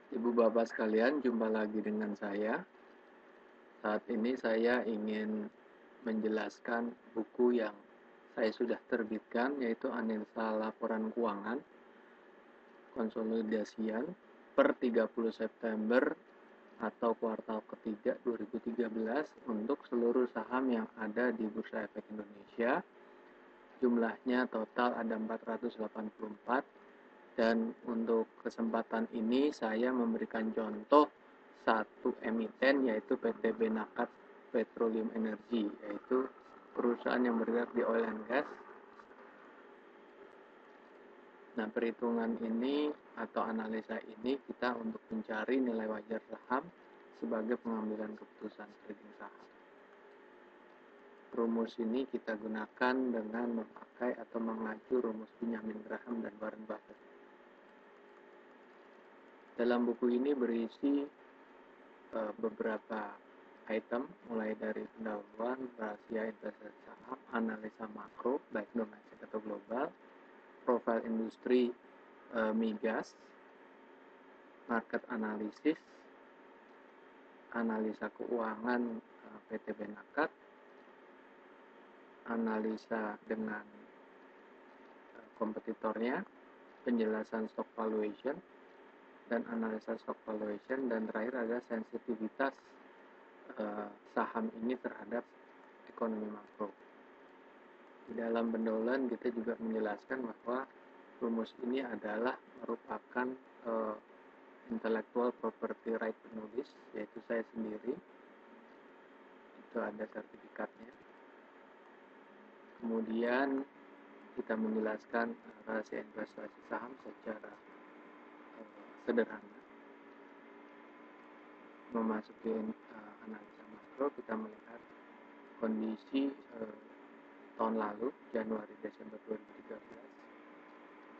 Ibu bapak sekalian, jumpa lagi dengan saya. Saat ini saya ingin menjelaskan buku yang saya sudah terbitkan, yaitu Analisa Laporan Keuangan Konsolidasian per 30 September atau kuartal ketiga 2013 untuk seluruh saham yang ada di Bursa Efek Indonesia. Jumlahnya total ada 484, dan untuk kesempatan ini saya memberikan contoh satu emiten, yaitu PT Benakat Petroleum Energy, yaitu perusahaan yang bergerak di oil and gas. Nah, perhitungan ini atau analisa ini kita untuk mencari nilai wajar saham sebagai pengambilan keputusan trading saham. Rumus ini kita gunakan dengan memakai atau mengacu rumus Benjamin Graham dan Warren Buffett. Dalam buku ini berisi beberapa item, mulai dari pendahuluan, rahasia investasi saham, analisa makro baik domestik atau global, profil industri migas, market analisis, analisa keuangan PT Benakat, analisa dengan kompetitornya, penjelasan stock valuation, dan analisa stock valuation, dan terakhir ada sensitivitas saham ini terhadap ekonomi makro. Di dalam pendahuluan kita juga menjelaskan bahwa rumus ini adalah merupakan intellectual property right penulis, yaitu saya sendiri. Itu ada sertifikatnya. Kemudian kita menjelaskan rahasia investasi saham secara sederhana. Memasuki analisa makro, kita melihat kondisi tahun lalu, Januari Desember 2013,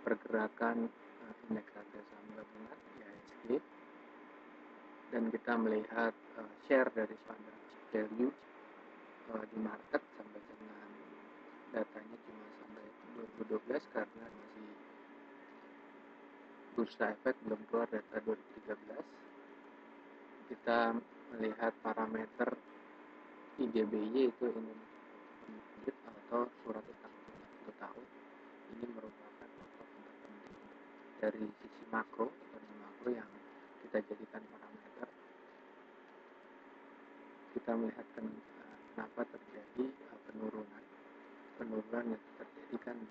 pergerakan indeks harga saham gabungan IHSG, dan kita melihat share dari standar value di market sampai dengan datanya cuma sampai 2012 karena masih Bursa Efek belum keluar data 2013. Kita melihat parameter IGBY, itu Indonesia atau surat utang 1 tahun. Ini merupakan faktor penting dari sisi makro, ekonomi makro yang kita jadikan parameter. Kita melihat kenapa terjadi penurunan yang terjadi kan di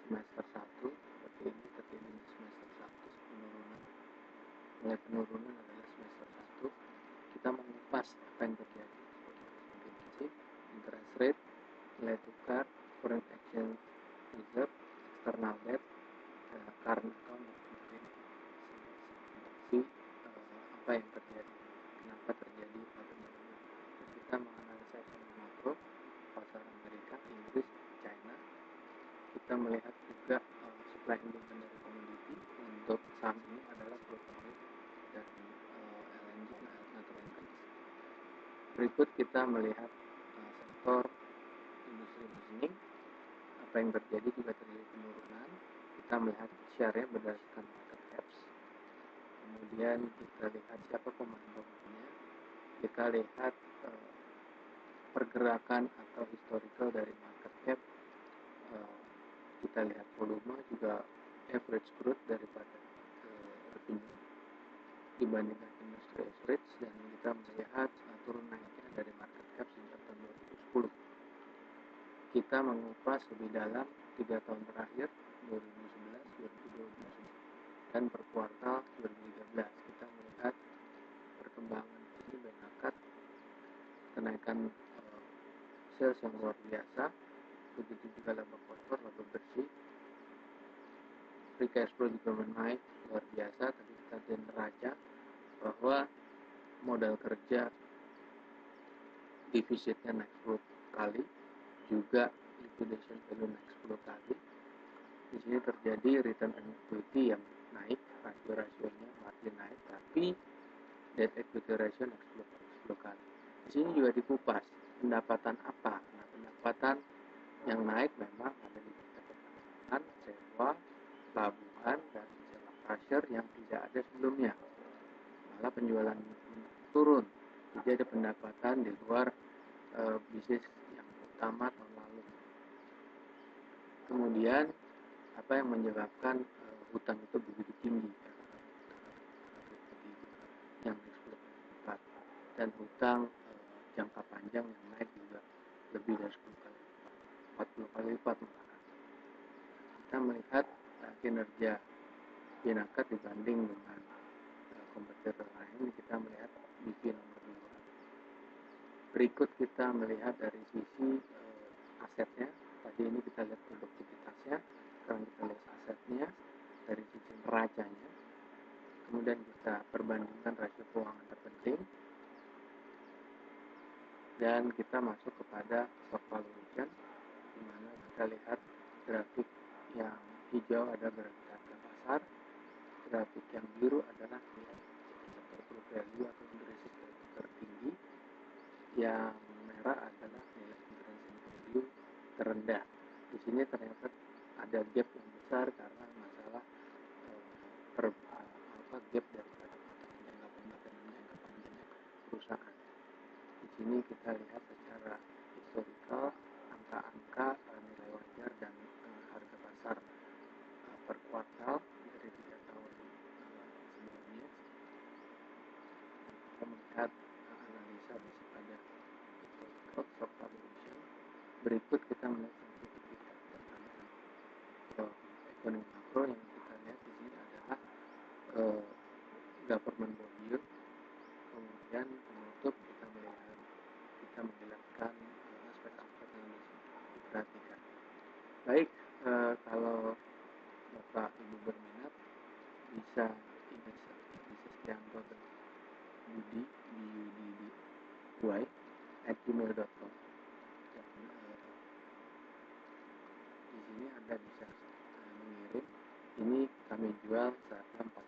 semester 1 seperti ini, terjadi di semester 1 mulai penurunan adalah semester 1. Kita mengupas apa yang terjadi seperti interest rate, nilai tukar, foreign exchange reserve, external debt, current account, dan kemudian apa yang terjadi, kenapa terjadi penurunan. Kita menganalisa ekonomi makro, pasar Amerika, Inggris, China. Kita melihat juga supply and demand dari komoditi. Untuk saham ini adalah crude oil dan LNG, natural gas. Berikut kita melihat sektor industri mining, apa yang terjadi, juga terjadi penurunan. Kita melihat share-nya berdasarkan market caps. Kemudian kita lihat siapa pemain-pemainnya. Kita lihat pergerakan atau historical dari market cap. Kita lihat volume, juga average growth daripada revenue dibandingkan industri average, dan kita melihat turun naiknya dari market cap sejak tahun 2010. Kita mengupas lebih dalam 3 tahun terakhir, 2011, 2012, dan per kuartal 2013. Kita melihat perkembangan ini Benakat, kenaikan sales yang luar biasa, begitu juga laba kotor, laba bersih. Free cash flow juga menaik luar biasa. Tadi kita neraca bahwa modal kerja defisitnya naik 10 kali, juga liquidation value naik 10 kali. Di sini terjadi return on equity yang naik, rasio-rasionya masih naik, tapi debt equity ratio naik 10 kali. Di sini juga dikupas pendapatan apa. Nah, pendapatan yang naik memang ada di operasional, sewa, pelabuhan, dan sewa cash. pressure yang tidak ada sebelumnya, malah penjualan turun. Jadi ada pendapatan di luar bisnis yang utama tahun lalu. Kemudian apa yang menyebabkan hutang itu begitu tinggi, yang naik 10 kali lipat, dan hutang jangka panjang yang naik juga lebih dari 10 kali lipat, 40 kali lipat malahan. Kita melihat kinerja Pinaka dibanding dengan kompetitor lain, kita melihat BV nomor 2. Berikut kita melihat dari sisi asetnya. Tadi ini kita lihat produktivitasnya, sekarang kita lihat asetnya dari sisi neracanya. Kemudian kita perbandingkan rasio keuangan terpenting, dan kita masuk kepada stock valuation, di mana kita lihat grafik yang hijau ada grafik harga pasar, grafik yang biru adalah nilai total value atau intrinsic value tertinggi, yang merah adalah nilai intrinsic value terendah. Di sini ternyata ada gap yang besar karena masalah gap daripada jangka pendek dan jangka panjangnya perusahaan. Di sini kita lihat secara historical angka-angka nilai wajar dan harga pasar per kuartal dari 3 tahun sebelumnya. Kita melihat analisa pada historical stock valuation. Berikut kita melihat sensitivitas terhadap ekonomi makro. Yang kita lihat di sini adalah government bond yield. Kemudian penutup kita menjelaskan aspek-aspek yang diperhatikan. Baik, kalau Bapak Ibu berminat bisa email Sestianto Budi di gmail.com. Di sini Anda bisa mengirim. Ini kami jual seharga